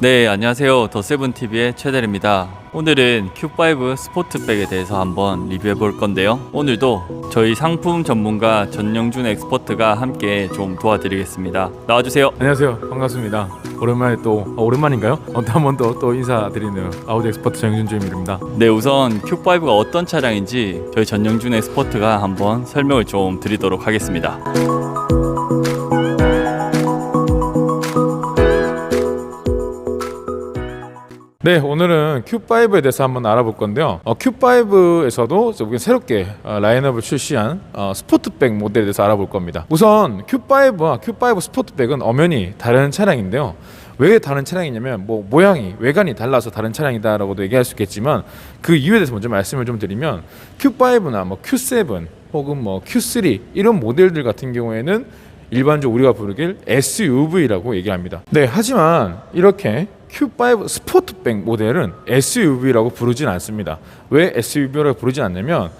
네, 안녕하세요. 더세븐TV의 최대리입니다. 오늘은 Q5 스포트백에 대해서 한번 리뷰해 볼 건데요. 오늘도 저희 상품 전문가 전영준 엑스퍼트가 함께 좀 도와드리겠습니다. 나와주세요. 안녕하세요. 반갑습니다. 오랜만에 오랜만인가요? 한 번 또 인사드리는 아우디 엑스퍼트 전영준 주임입니다. 네, 우선 Q5가 어떤 차량인지 저희 전영준 엑스퍼트가 한번 설명을 좀 드리도록 하겠습니다. 네, 오늘은 Q5에 대해서 한번 알아볼 건데요. Q5에서도 새롭게 라인업을 출시한 스포트백 모델에 대해서 알아볼 겁니다. 우선 Q5와 Q5 스포트백은 엄연히 다른 차량인데요. 왜 다른 차량이냐면 모양이 외관이 달라서 다른 차량이다라고도 얘기할 수 있겠지만 그 이유에 대해서 먼저 말씀을 좀 드리면 Q5나 Q7 혹은 Q3 이런 모델들 같은 경우에는 일반적으로 우리가 부르길 SUV라고 얘기합니다. 네, 하지만 이렇게 Q5 스포트백 모델은 SUV라고 부르진 않습니다. 왜 SUV라고 부르진 않냐면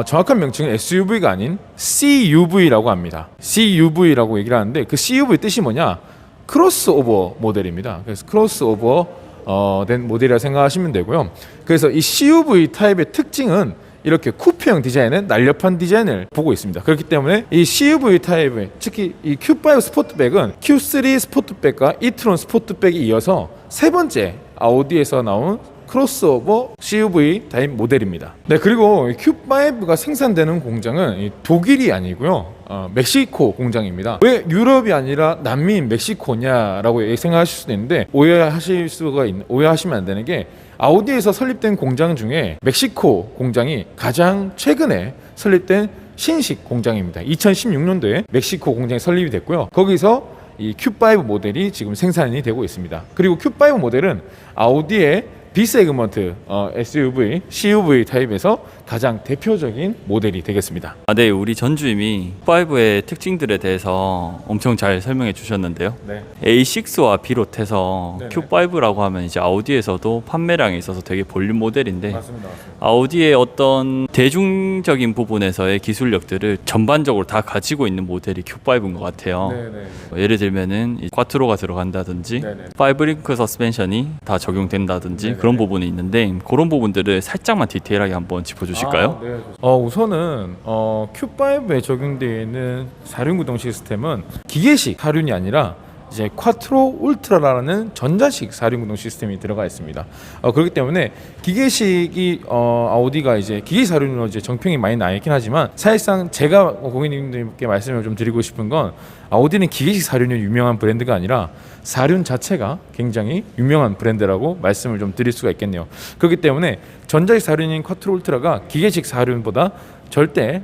정확한 명칭은 SUV가 아닌 CUV라고 합니다. CUV라고 얘기를 하는데 그 CUV 뜻이 뭐냐? 크로스오버 모델입니다. 그래서 크로스오버 된 모델이라 생각하시면 되고요. 그래서 이 CUV 타입의 특징은 이렇게 쿠페형 디자인은 날렵한 디자인을 보고 있습니다. 그렇기 때문에 이 CUV 타입의 특히 이 Q5 스포트백은 Q3 스포트백과 이트론 스포트백에 이어서 세 번째 아우디에서 나온 크로스오버 CUV 타입 모델입니다. 네, 그리고 Q5가 생산되는 공장은 독일이 아니고요. 멕시코 공장입니다. 왜 유럽이 아니라 남미인 멕시코냐라고 생각하실 수도 있는데 오해하시면 안 되는 게 아우디에서 설립된 공장 중에 멕시코 공장이 가장 최근에 설립된 신식 공장입니다. 2016년도에 멕시코 공장이 설립이 됐고요. 거기서 이 Q5 모델이 지금 생산이 되고 있습니다. 그리고 Q5 모델은 아우디의 B세그먼트 SUV, CUV 타입에서 가장 대표적인 모델이 되겠습니다. 네, 우리 전주임이 Q5의 특징들에 대해서 엄청 잘 설명해 주셨는데요. 네. A6와 비롯해서 네네. Q5라고 하면 이제 아우디에서도 판매량에 있어서 되게 볼륨 모델인데 맞습니다. 아우디의 어떤 대중적인 부분에서의 기술력들을 전반적으로 다 가지고 있는 모델이 Q5인 것 같아요. 네네. 예를 들면은 꽈트로가 들어간다든지 네네. 5링크 서스펜션이 다 적용된다든지 네네. 그런 부분이 있는데 그런 부분들을 살짝만 디테일하게 한번 짚어주실까요? 네. 우선은 Q5에 적용되어 있는 사륜구동 시스템은 기계식 사륜이 아니라 이제 쿼트로 울트라라는 전자식 사륜구동 시스템이 들어가 있습니다. 그렇기 때문에 기계식이 아우디가 이제 기계 사륜으로 이제 정평이 많이 나 있긴 하지만 사실상 제가 고객님들께 말씀을 좀 드리고 싶은 건 아우디는 기계식 사륜이 유명한 브랜드가 아니라 사륜 자체가 굉장히 유명한 브랜드라고 말씀을 좀 드릴 수가 있겠네요. 그렇기 때문에 전자식 사륜인 쿼트로 울트라가 기계식 사륜보다 절대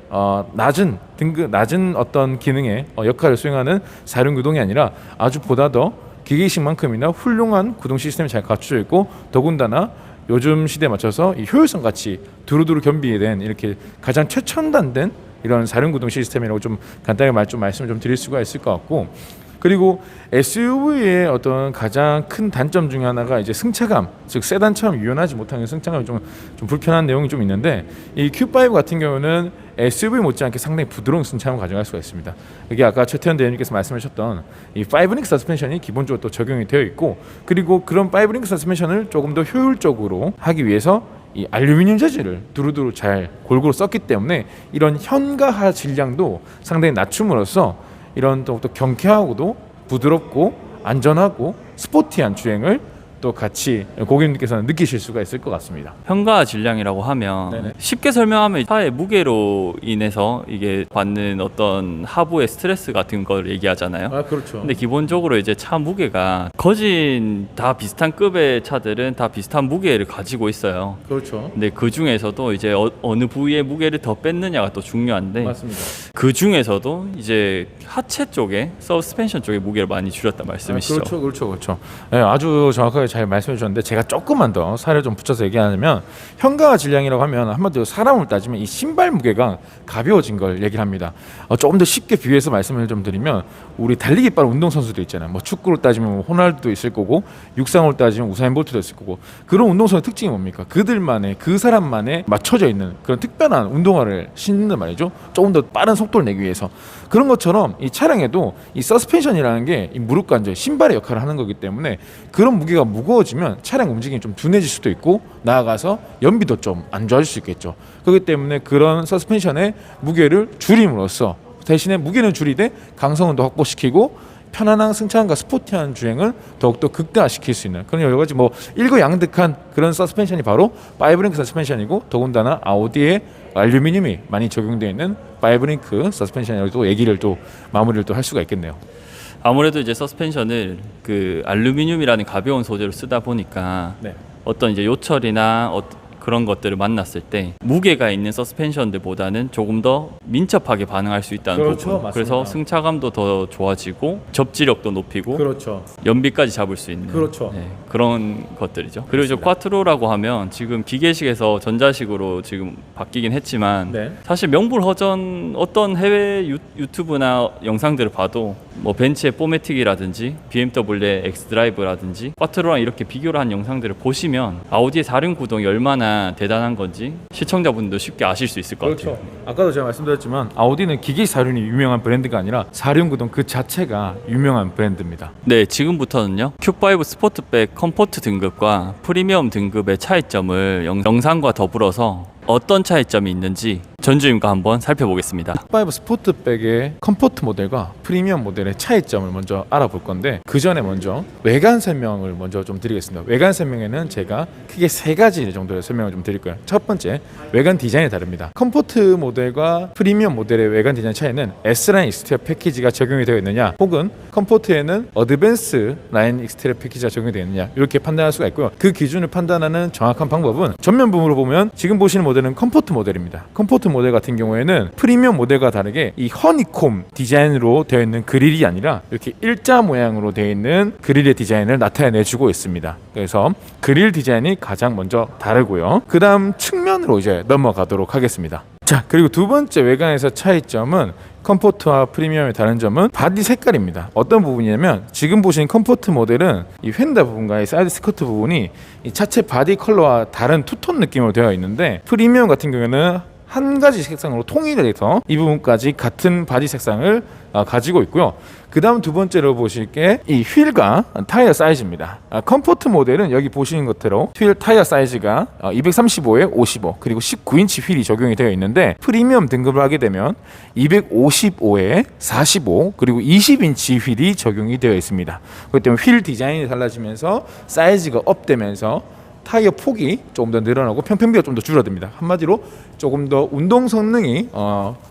낮은 어떤 기능의 역할을 수행하는 사륜 구동이 아니라 아주 보다 더 기계식만큼이나 훌륭한 구동 시스템이 잘 갖춰져 있고 더군다나 요즘 시대에 맞춰서 이 효율성 같이 두루두루 겸비된 이렇게 가장 최첨단된 이런 사륜 구동 시스템이라고 좀 간단하게 말씀을 좀 드릴 수가 있을 것 같고, 그리고 SUV의 어떤 가장 큰 단점 중에 하나가 이제 승차감, 즉 세단처럼 유연하지 못하는 승차감이 좀 불편한 내용이 좀 있는데 이 Q5 같은 경우는 SUV 못지않게 상당히 부드러운 승차감을 가져갈 수가 있습니다. 이게 아까 최태현 대표님께서 말씀하셨던 이 5링크 서스펜션이 기본적으로 또 적용이 되어 있고, 그리고 그런 5링크 서스펜션을 조금 더 효율적으로 하기 위해서 이 알루미늄 재질을 두루두루 잘 골고루 썼기 때문에 이런 현가하 질량도 상당히 낮춤으로써 이런 또 경쾌하고도 부드럽고 안전하고 스포티한 주행을 또 같이 고객님께서는 느끼실 수가 있을 것 같습니다. 현가 질량이라고 하면 네네. 쉽게 설명하면 차의 무게로 인해서 이게 받는 어떤 하부의 스트레스 같은 걸 얘기하잖아요. 그렇죠. 근데 기본적으로 이제 차 무게가 거진 다 비슷한 급의 차들은 다 비슷한 무게를 가지고 있어요. 그렇죠. 근데 그 중에서도 이제 어느 부위의 무게를 더 뺐느냐가 또 중요한데 맞습니다. 그 중에서도 이제 하체 쪽에 서스펜션 쪽에 무게를 많이 줄였단 말씀이시죠. 그렇죠. 네, 아주 정확하게 잘 말씀해 주셨는데 제가 조금만 더 살을 좀 붙여서 얘기하자면 현가와 질량이라고 하면 한마디로 사람을 따지면 이 신발 무게가 가벼워진 걸 얘기를 합니다. 조금 더 쉽게 비유해서 말씀을 좀 드리면 우리 달리기 빠른 운동선수들 있잖아요. 뭐 축구로 따지면 호날두도 있을 거고 육상으로 따지면 우사인 볼트도 있을 거고 그런 운동선수의 특징이 뭡니까? 그들만의 그 사람만의 맞춰져 있는 그런 특별한 운동화를 신는 말이죠. 조금 더 빠른 속도를 내기 위해서 그런 것처럼 이 차량에도 이 서스펜션이라는 게 이 무릎 관절 신발의 역할을 하는 거기 때문에 그런 무게가 무거워지면 차량 움직임이 좀 둔해질 수도 있고 나아가서 연비도 좀 안 좋아질 수 있겠죠. 그렇기 때문에 그런 서스펜션의 무게를 줄임으로써 대신에 무게는 줄이되 강성은 더 확보시키고 편안한 승차감과 스포티한 주행을 더욱더 극대화시킬 수 있는 그런 여러 가지 뭐 일거양득한 그런 서스펜션이 바로 파이브링크 서스펜션이고 더군다나 아우디의 알루미늄이 많이 적용되어 있는 파이브링크 서스펜션이라고 또 얘기를 또 마무리를 또 할 수가 있겠네요. 아무래도 이제 서스펜션을 그 알루미늄이라는 가벼운 소재로 쓰다 보니까 네. 어떤 이제 요철이나 그런 것들을 만났을 때 무게가 있는 서스펜션들보다는 조금 더 민첩하게 반응할 수 있다는 그렇죠, 부분. 맞습니다. 그래서 승차감도 더 좋아지고 접지력도 높이고 그렇죠. 연비까지 잡을 수 있는 그렇죠. 그런 것들이죠. 그리고 이제 쿼트로라고 하면 지금 기계식에서 전자식으로 지금 바뀌긴 했지만 네. 사실 명불허전 어떤 해외 유튜브나 영상들을 봐도 뭐 벤츠의 포매틱이라든지 BMW의 엑스드라이브라든지 쿼트로랑 이렇게 비교를 한 영상들을 보시면 아우디의 사륜 구동이 얼마나 대단한 건지 시청자분들도 쉽게 아실 수 있을 것 같아요. 아까도 제가 말씀드렸지만 아우디는 기계 사륜이 유명한 브랜드가 아니라 사륜 구동 그 자체가 유명한 브랜드입니다. 네, 지금부터는요 Q5 스포트백 컴포트 등급과 프리미엄 등급의 차이점을 영상과 더불어서 어떤 차이점이 있는지 전주임과 한번 살펴보겠습니다. Q5 스포트백의 컴포트 모델과 프리미엄 모델의 차이점을 먼저 알아볼 건데 그 전에 먼저 외관 설명을 먼저 좀 드리겠습니다. 외관 설명에는 제가 크게 세 가지 정도의 설명을 좀 드릴 거예요. 첫 번째, 외관 디자인이 다릅니다. 컴포트 모델과 프리미엄 모델의 외관 디자인 차이는 S라인 익스테리어 패키지가 적용이 되어 있느냐 혹은 컴포트에는 어드밴스 라인 익스테리어 패키지가 적용이 되어 있느냐 이렇게 판단할 수가 있고요. 그 기준을 판단하는 정확한 방법은 전면부으로 보면 지금 보시는 모델은 컴포트 모델입니다. 컴포트 모델 같은 경우에는 프리미엄 모델과 다르게 이 허니콤 디자인으로 되어 있는 그릴이 아니라 이렇게 일자 모양으로 되어 있는 그릴의 디자인을 나타내주고 있습니다. 그래서 그릴 디자인이 가장 먼저 다르고요. 그 다음 측면으로 이제 넘어가도록 하겠습니다. 자, 그리고 두 번째 외관에서 차이점은 컴포트와 프리미엄의 다른 점은 바디 색깔입니다. 어떤 부분이냐면 지금 보신 컴포트 모델은 이 휀다 부분과 이 사이드 스커트 부분이 이 차체 바디 컬러와 다른 투톤 느낌으로 되어 있는데 프리미엄 같은 경우에는 한 가지 색상으로 통일해서 이 부분까지 같은 바디 색상을 가지고 있고요. 그 다음 두 번째로 보실 게 이 휠과 타이어 사이즈입니다. 컴포트 모델은 여기 보시는 것대로 휠 타이어 사이즈가 235에 55 그리고 19인치 휠이 적용이 되어 있는데 프리미엄 등급을 하게 되면 255에 45 그리고 20인치 휠이 적용이 되어 있습니다. 그렇기 때문에 휠 디자인이 달라지면서 사이즈가 업되면서 타이어 폭이 조금 더 늘어나고 평평비가 좀 더 줄어듭니다. 한마디로 조금 더 운동 성능이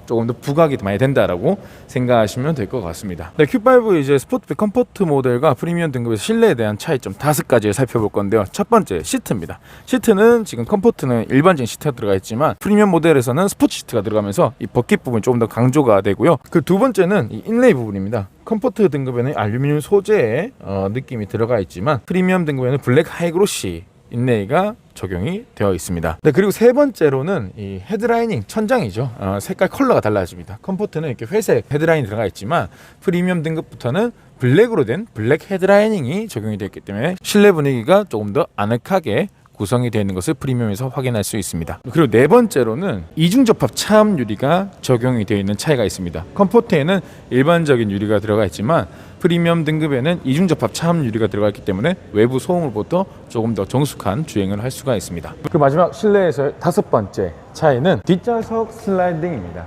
조금 더 부각이 많이 된다라고 생각하시면 될 것 같습니다. 네, Q5 이제 스포트백 컴포트 모델과 프리미엄 등급의 실내에 대한 차이점 5가지를 살펴볼 건데요. 첫 번째, 시트입니다. 시트는 지금 컴포트는 일반적인 시트가 들어가 있지만 프리미엄 모델에서는 스포츠 시트가 들어가면서 이 버킷 부분이 조금 더 강조가 되고요. 그 두 번째는 이 인레이 부분입니다. 컴포트 등급에는 알루미늄 소재의 느낌이 들어가 있지만 프리미엄 등급에는 블랙 하이그로시 인레이가 적용이 되어 있습니다. 네, 그리고 세 번째로는 이 헤드라이닝 천장이죠. 색깔 컬러가 달라집니다. 컴포트는 이렇게 회색 헤드라인이 들어가 있지만 프리미엄 등급부터는 블랙으로 된 블랙 헤드라이닝이 적용이 되어 있기 때문에 실내 분위기가 조금 더 아늑하게 구성이 되어 있는 것을 프리미엄에서 확인할 수 있습니다. 그리고 네 번째로는 이중접합 차암 유리가 적용이 되어 있는 차이가 있습니다. 컴포트에는 일반적인 유리가 들어가 있지만 프리미엄 등급에는 이중접합 차암 유리가 들어가 있기 때문에 외부 소음으로부터 조금 더 정숙한 주행을 할 수가 있습니다. 그 마지막 실내에서 다섯 번째 차이는 뒷좌석 슬라이딩입니다.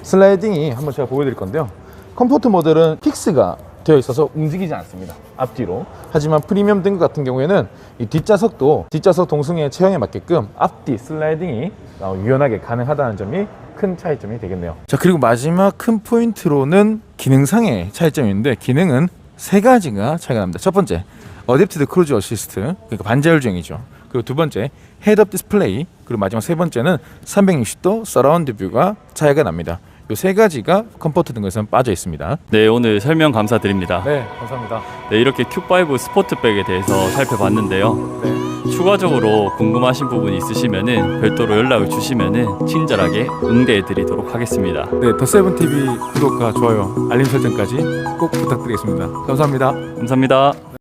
슬라이딩이 한번 제가 보여드릴 건데요. 컴포트 모델은 픽스가 되어 있어서 움직이지 않습니다. 앞뒤로. 하지만 프리미엄 등급 같은 경우에는 이 뒷좌석 동승의 체형에 맞게끔 앞뒤 슬라이딩이 유연하게 가능하다는 점이 큰 차이점이 되겠네요. 자, 그리고 마지막 큰 포인트로는 기능상의 차이점이 있는데 기능은 세 가지가 차이가 납니다. 첫 번째, 어댑티드 크루즈 어시스트, 그러니까 반자율 주행이죠. 그리고 두 번째, 헤드업 디스플레이, 그리고 마지막 세 번째는 360도 서라운드 뷰가 차이가 납니다. 요 세 가지가 컴포트 등급에서는 빠져 있습니다. 네, 오늘 설명 감사드립니다. 네, 감사합니다. 네, 이렇게 큐5 스포트백에 대해서 살펴봤는데요. 네. 추가적으로 궁금하신 부분이 있으시면은 별도로 연락을 주시면은 친절하게 응대해 드리도록 하겠습니다. 네, 더세븐TV 구독과 좋아요, 알림 설정까지 꼭 부탁드리겠습니다. 감사합니다. 감사합니다.